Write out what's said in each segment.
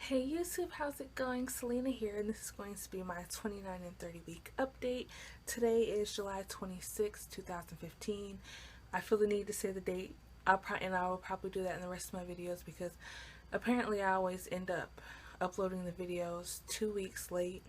Hey YouTube, how's it going? Selena here, and this is going to be my 29 and 30 week update. Today is July 26, 2015. I feel the need to say the date. I will probably do that in the rest of my videos because apparently I always end up uploading the videos 2 weeks late.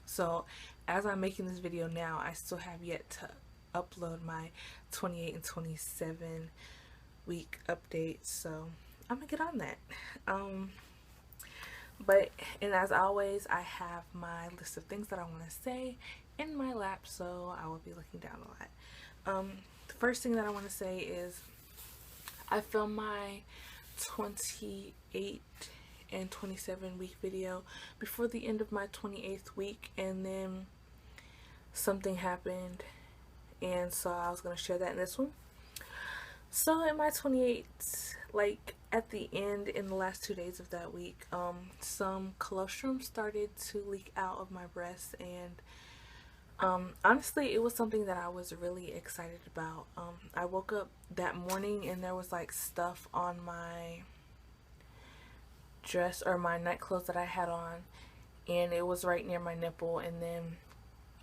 So as I'm making this video now, I still have yet to upload my 28 and 27 week update. So I'm gonna get on that. And as always, I have my list of things that I want to say in my lap, so I will be looking down a lot. The first thing that I want to say is I filmed my 28 and 27 week video before the end of my 28th week, and then something happened, and so I was going to share that in this one. So in my 28th, like at the end in the last 2 days of that week, some colostrum started to leak out of my breast, and honestly it was something that I was really excited about. I woke up that morning and there was like stuff on my dress or my night clothes that I had on, and it was right near my nipple, and then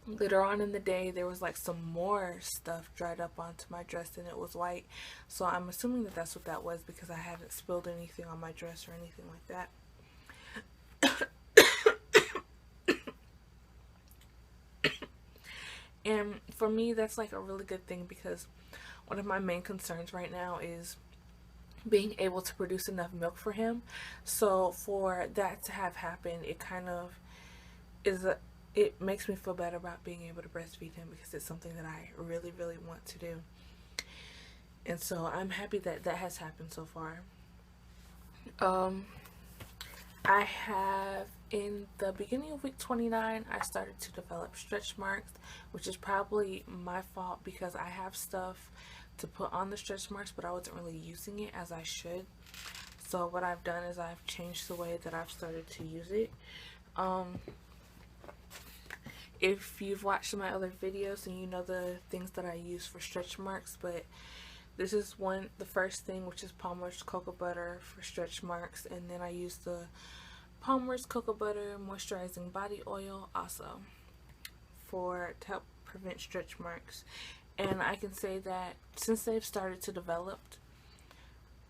later on in the day there was like some more stuff dried up onto my dress and it was white, so I'm assuming that that's what that was because I hadn't spilled anything on my dress or anything like that. And for me that's like a really good thing because one of my main concerns right now is being able to produce enough milk for him. So for that to have happened, it kind of is a it makes me feel better about being able to breastfeed him because it's something that I really, really want to do. And so I'm happy that that has happened so far. I have, in the beginning of week 29, I started to develop stretch marks, which is probably my fault because I have stuff to put on the stretch marks, but I wasn't really using it as I should. So what I've done is I've changed the way that I've started to use it. If you've watched my other videos, and you know the things that I use for stretch marks, but this is the first thing, which is Palmer's cocoa butter for stretch marks, and then I use the Palmer's cocoa butter moisturizing body oil also to help prevent stretch marks. And I can say that since they've started to develop,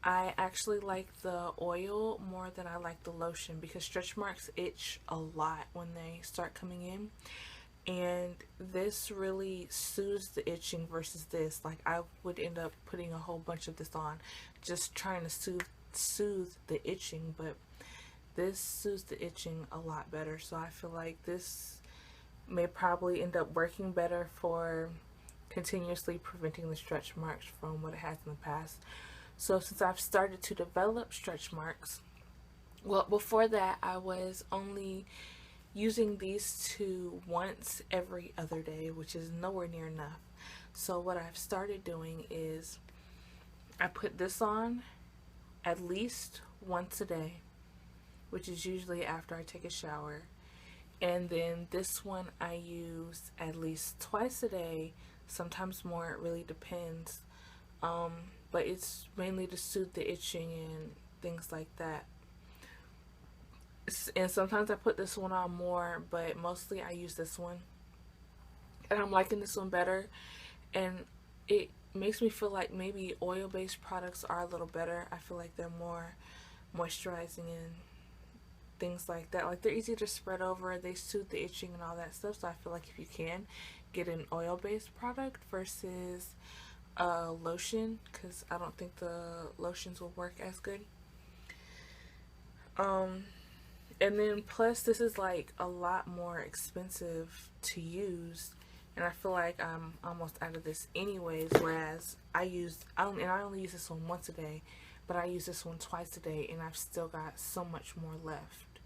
I actually like the oil more than I like the lotion because stretch marks itch a lot when they start coming in, and this really soothes the itching versus this. Like I would end up putting a whole bunch of this on just trying to soothe the itching, but this soothes the itching a lot better. So I feel like this may probably end up working better for continuously preventing the stretch marks from what it has in the past. So since I've started to develop stretch marks, well, before that I was only using these two once every other day, which is nowhere near enough. So what I've started doing is I put this on at least once a day, which is usually after I take a shower. And then this one I use at least twice a day, sometimes more, it really depends. But it's mainly to soothe the itching and things like that. And sometimes I put this one on more, but mostly I use this one. And I'm liking this one better. And it makes me feel like maybe oil-based products are a little better. I feel like they're more moisturizing and things like that. Like they're easy to spread over, they soothe the itching and all that stuff. So I feel like if you can get an oil-based product versus a lotion, because I don't think the lotions will work as good. And then plus this is like a lot more expensive to use, and I feel like I'm almost out of this anyways, whereas I only use this one once a day, but I use this one twice a day and I've still got so much more left.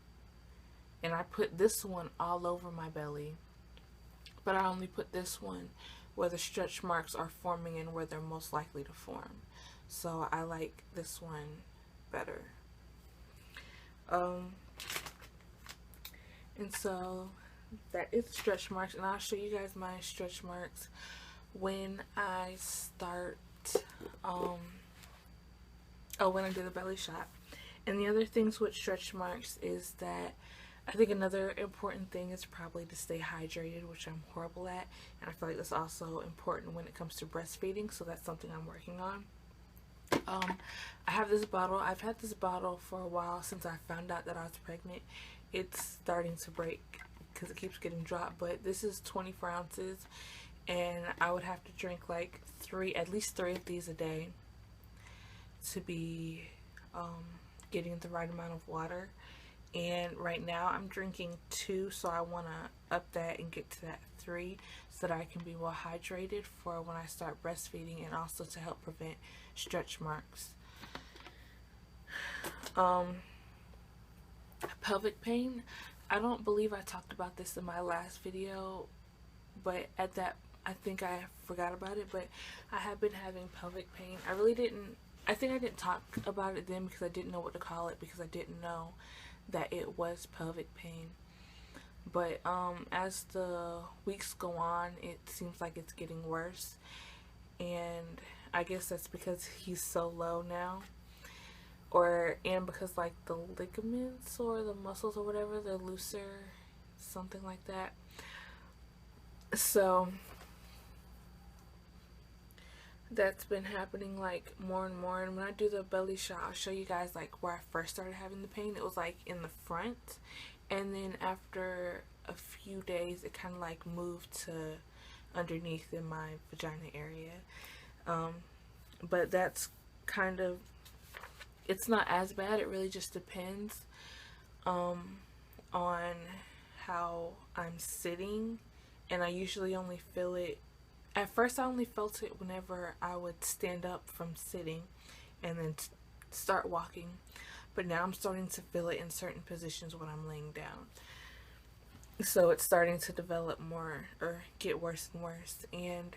And I put this one all over my belly, but I only put this one where the stretch marks are forming and where they're most likely to form. So I like this one better. And so that is stretch marks, and I'll show you guys my stretch marks when I start when I do the belly shot. And the other things with stretch marks is that I think another important thing is probably to stay hydrated, which I'm horrible at, and I feel like that's also important when it comes to breastfeeding, so that's something I'm working on. I have this bottle. I've had this bottle for a while since I found out that I was pregnant. It's starting to break because it keeps getting dropped, but this is 24 ounces, and I would have to drink like at least three of these a day to be getting the right amount of water. And right now I'm drinking 2, so I want to up that and get to that 3 so that I can be well hydrated for when I start breastfeeding, and also to help prevent stretch marks. Pelvic pain, I don't believe I talked about this in my last video, but I think I forgot about it, but I have been having pelvic pain. I think I didn't talk about it then because I didn't know what to call it, because I didn't know that it was pelvic pain. But as the weeks go on, it seems like it's getting worse, and I guess that's because he's so low now, and because like the ligaments or the muscles or whatever, they're looser, something like that. So that's been happening like more and more. And when I do the belly shot, I'll show you guys like where I first started having the pain. It was like in the front, and then after a few days it kind of like moved to underneath in my vagina area. But that's kind of, it's not as bad. It really just depends on how I'm sitting, and I usually only feel it, at first I only felt it whenever I would stand up from sitting and then start walking, but now I'm starting to feel it in certain positions when I'm laying down. So it's starting to develop more, or get worse and worse. And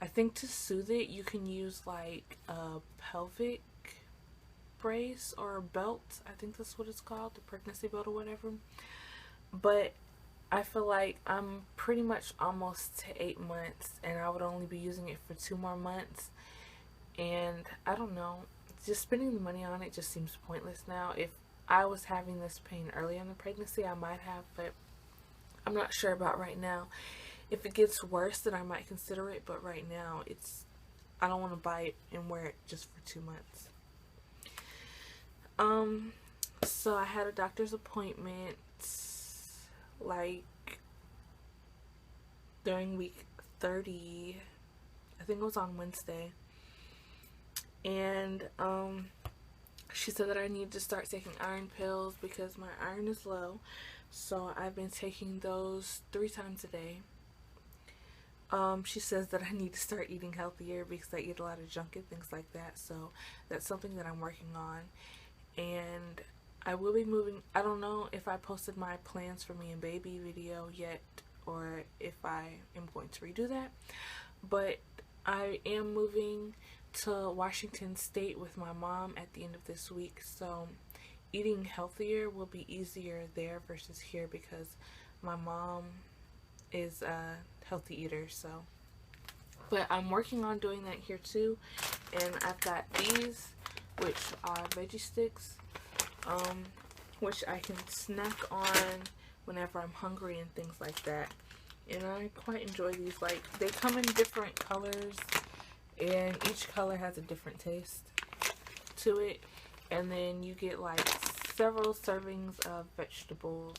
I think to soothe it, you can use like a pelvic brace or a belt. I think that's what it's called, the pregnancy belt or whatever. But I feel like I'm pretty much almost to 8 months, and I would only be using it for 2 more months. And I don't know, just spending the money on it just seems pointless now. If I was having this pain early in the pregnancy, I might have, but I'm not sure about right now. If it gets worse, then I might consider it, but right now I don't want to buy it and wear it just for 2 months. So I had a doctor's appointment like during week 30. I think it was on Wednesday. And she said that I need to start taking iron pills because my iron is low. So I've been taking those 3 times a day. She says that I need to start eating healthier because I eat a lot of junk and things like that. So that's something that I'm working on. And I will be moving. I don't know if I posted my plans for me and baby video yet, or if I am going to redo that. But I am moving to Washington State with my mom at the end of this week. So eating healthier will be easier there versus here because my mom is a healthy eater. So, but I'm working on doing that here too. And I've got these, which are veggie sticks, which I can snack on whenever I'm hungry and things like that. And I quite enjoy these. Like, they come in different colors, and each color has a different taste to it. And then you get like several servings of vegetables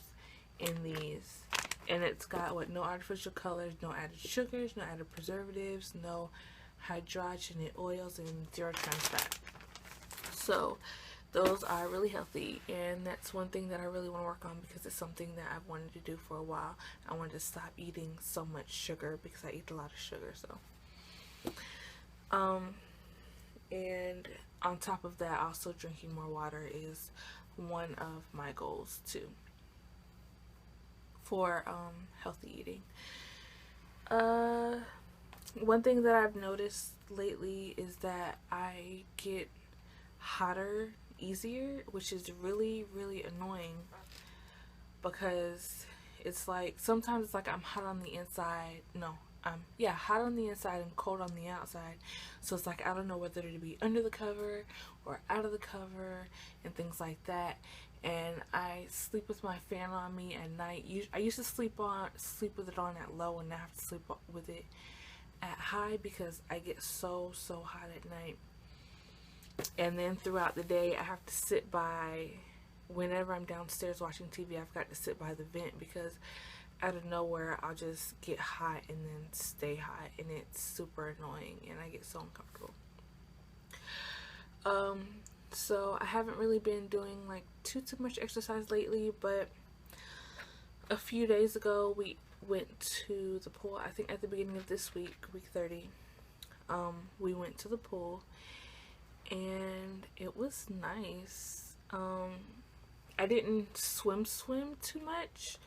in these. And it's got no artificial colors, no added sugars, no added preservatives, no hydrogenated oils, and 0 trans fat. So those are really healthy, and that's one thing that I really want to work on because it's something that I've wanted to do for a while. I wanted to stop eating so much sugar because I eat a lot of sugar. So and on top of that, also drinking more water is one of my goals too for healthy eating. One thing that I've noticed lately is that I get hotter easier, which is really, really annoying because it's like sometimes it's like I'm hot on the inside. No, yeah, hot on the inside and cold on the outside. So it's like I don't know whether to be under the cover or out of the cover and things like that. And I sleep with my fan on me at night. I used to sleep with it on at low, and I have to sleep with it at high because I get so hot at night. And then throughout the day, I have to sit by, whenever I'm downstairs watching TV, I've got to sit by the vent because out of nowhere I'll just get hot and then stay hot, and it's super annoying and I get so uncomfortable. So I haven't really been doing like too much exercise lately, but a few days ago we went to the pool. I think at the beginning of this week 30, we went to the pool and it was nice. I didn't swim too much,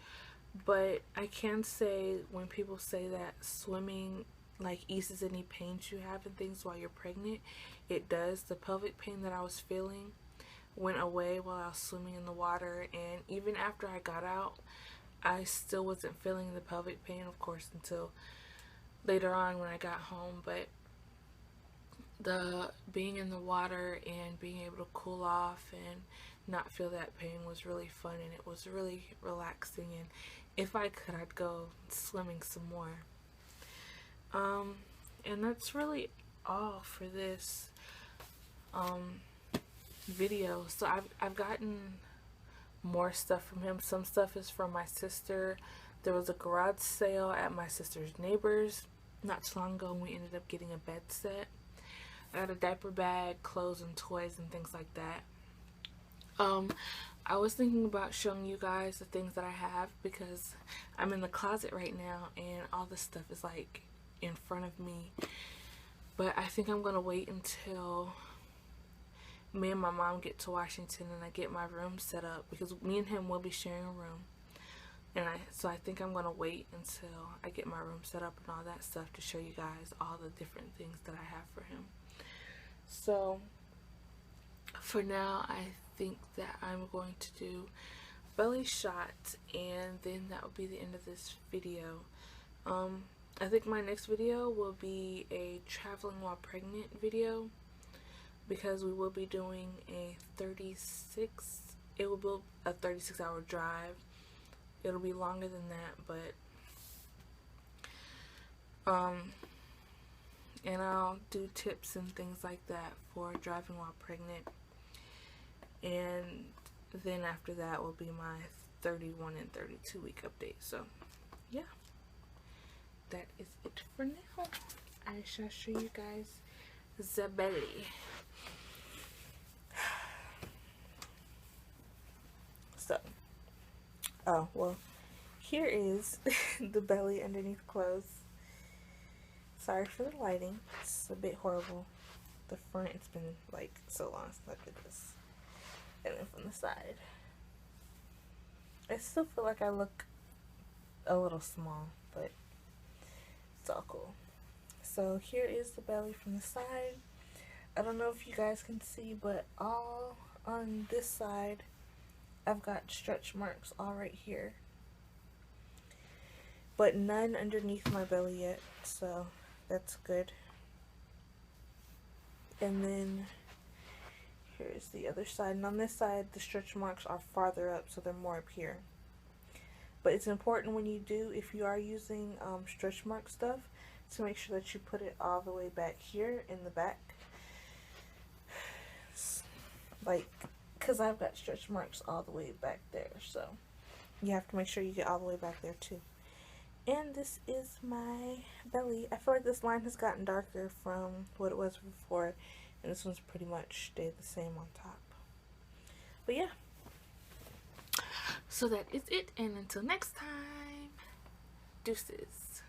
but I can say when people say that swimming like eases any pains you have and things while you're pregnant, it does. The pelvic pain that I was feeling went away while I was swimming in the water, and even after I got out, I still wasn't feeling the pelvic pain, of course, until later on when I got home. But the being in the water and being able to cool off and not feel that pain was really fun, and it was really relaxing, and if I could, I'd go swimming some more. And that's really all for this video. So I've gotten more stuff from him. Some stuff is from my sister. There was a garage sale at my sister's neighbor's not too long ago, and we ended up getting a bed set. I got a diaper bag, clothes and toys and things like that. I was thinking about showing you guys the things that I have because I'm in the closet right now and all this stuff is like in front of me. But I think I'm gonna wait until me and my mom get to Washington and I get my room set up, because me and him will be sharing a room. And so I think I'm gonna wait until I get my room set up and all that stuff to show you guys all the different things that I have for him. So for now, I think that I'm going to do belly shot, and then that will be the end of this video. I think my next video will be a traveling while pregnant video, because we will be doing it will be a 36-hour drive. It'll be longer than that, but and I'll do tips and things like that for driving while pregnant. And then after that will be my 31 and 32 week update. So yeah, that is it for now. I shall show you guys the belly. So, oh well, here is the belly underneath clothes. Sorry for the lighting, it's a bit horrible. The front, it's been like so long since I did this. And then from the side, I still feel like I look a little small, but it's all cool. So here is the belly from the side. I don't know if you guys can see, but all on this side I've got stretch marks all right here, but none underneath my belly yet, so that's good. And then here's the other side, and on this side the stretch marks are farther up, so they're more up here. But it's important when you do, if you are using stretch mark stuff, to make sure that you put it all the way back here in the back, like, because I've got stretch marks all the way back there, so you have to make sure you get all the way back there too. And this is my belly. I feel like this line has gotten darker from what it was before, and this one's pretty much stayed the same on top. But yeah, so that is it, and until next time, deuces.